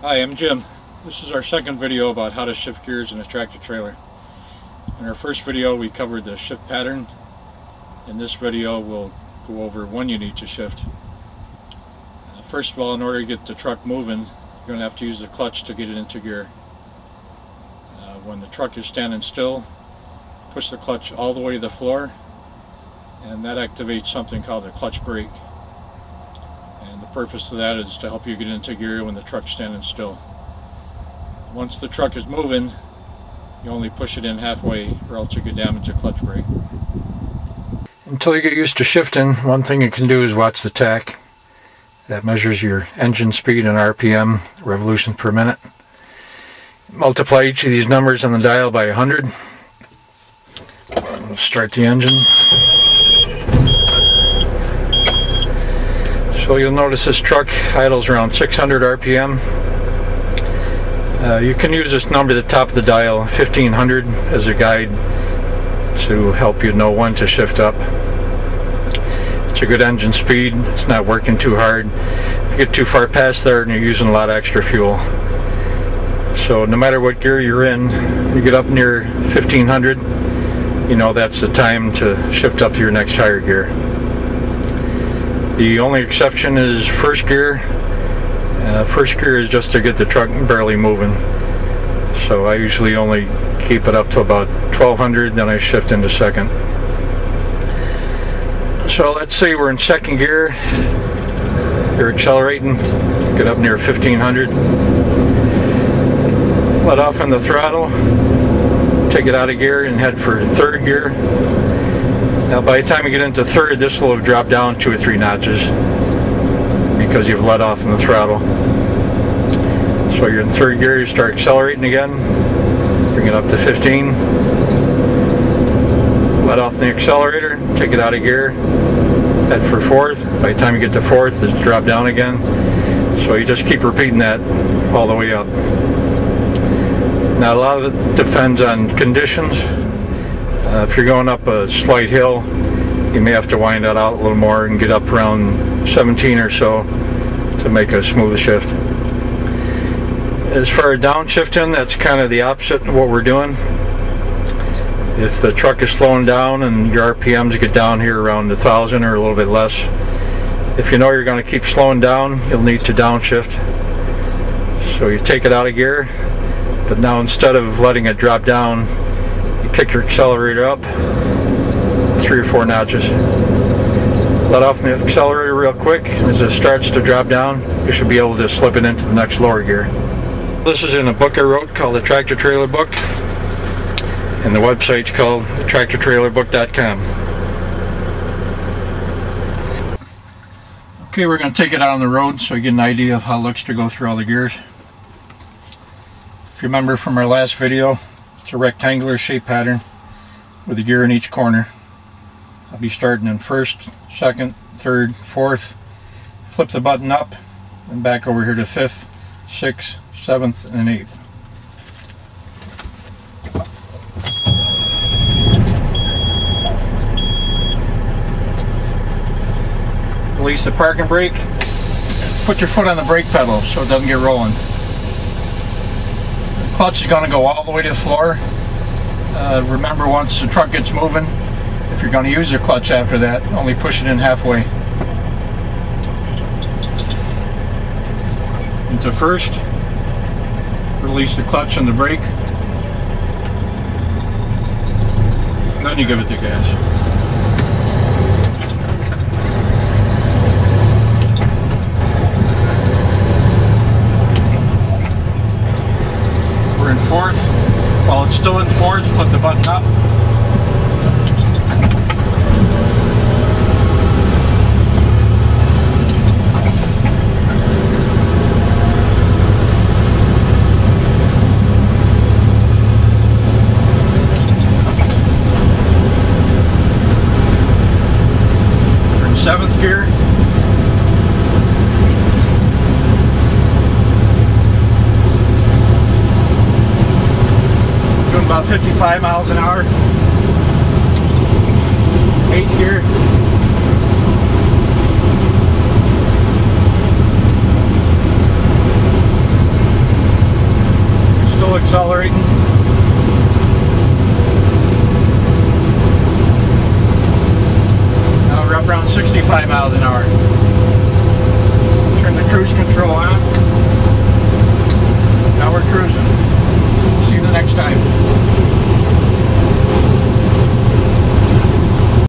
Hi, I'm Jim. This is our second video about how to shift gears in a tractor trailer. In our first video we covered the shift pattern. In this video we'll go over when you need to shift. First of all, in order to get the truck moving, you're going to have to use the clutch to get it into gear. When the truck is standing still, push the clutch all the way to the floor, and that activates something called a clutch brake. And the purpose of that is to help you get into gear when the truck's standing still. Once the truck is moving, you only push it in halfway or else you could damage the clutch brake. Until you get used to shifting, one thing you can do is watch the tach. That measures your engine speed and RPM, revolutions per minute. Multiply each of these numbers on the dial by 100. We'll start the engine. So you'll notice this truck idles around 600 RPM. You can use this number at the top of the dial, 1500, as a guide to help you know when to shift up. It's a good engine speed, it's not working too hard. If you get too far past there and you're using a lot of extra fuel. So no matter what gear you're in, you get up near 1500, you know that's the time to shift up to your next higher gear. The only exception is first gear. First gear is just to get the truck barely moving. So I usually only keep it up to about 1200, then I shift into second. So let's say we're in second gear. You're accelerating, get up near 1500. Let off on the throttle, take it out of gear and head for third gear. Now by the time you get into third, this will have dropped down 2 or 3 notches because you've let off on the throttle. So you're in third gear, you start accelerating again, bring it up to 15. Let off the accelerator, take it out of gear, head for fourth. By the time you get to fourth, it's dropped down again. So you just keep repeating that all the way up. Now a lot of it depends on conditions. If you're going up a slight hill, you may have to wind that out a little more and get up around 17 or so to make a smooth shift. As far as downshifting, that's kind of the opposite of what we're doing. If the truck is slowing down and your RPMs get down here around 1,000 or a little bit less, if you know you're going to keep slowing down, you'll need to downshift. So you take it out of gear, but now instead of letting it drop down, you kick your accelerator up 3 or 4 notches. Let off the accelerator real quick. As it starts to drop down, you should be able to slip it into the next lower gear. This is in a book I wrote called the Tractor Trailer Book, and the website's called tractortrailerbook.com. Okay, we're going to take it out on the road so you get an idea of how it looks to go through all the gears. If you remember from our last video, it's a rectangular shape pattern with a gear in each corner. I'll be starting in first, second, third, fourth. Flip the button up and back over here to fifth, sixth, seventh, and eighth. Release the parking brake. Put your foot on the brake pedal so it doesn't get rolling. The clutch is going to go all the way to the floor. Remember, once the truck gets moving, if you're going to use your clutch after that, only push it in halfway. Into first. Release the clutch and the brake. Then you give it the gas. We're in fourth. While it's still in fourth, flip the button up. We're in seventh gear. About 55 miles an hour. 8th gear. accelerating. Now we're up around 65 miles an hour. Turn the cruise control on. Now we're cruising.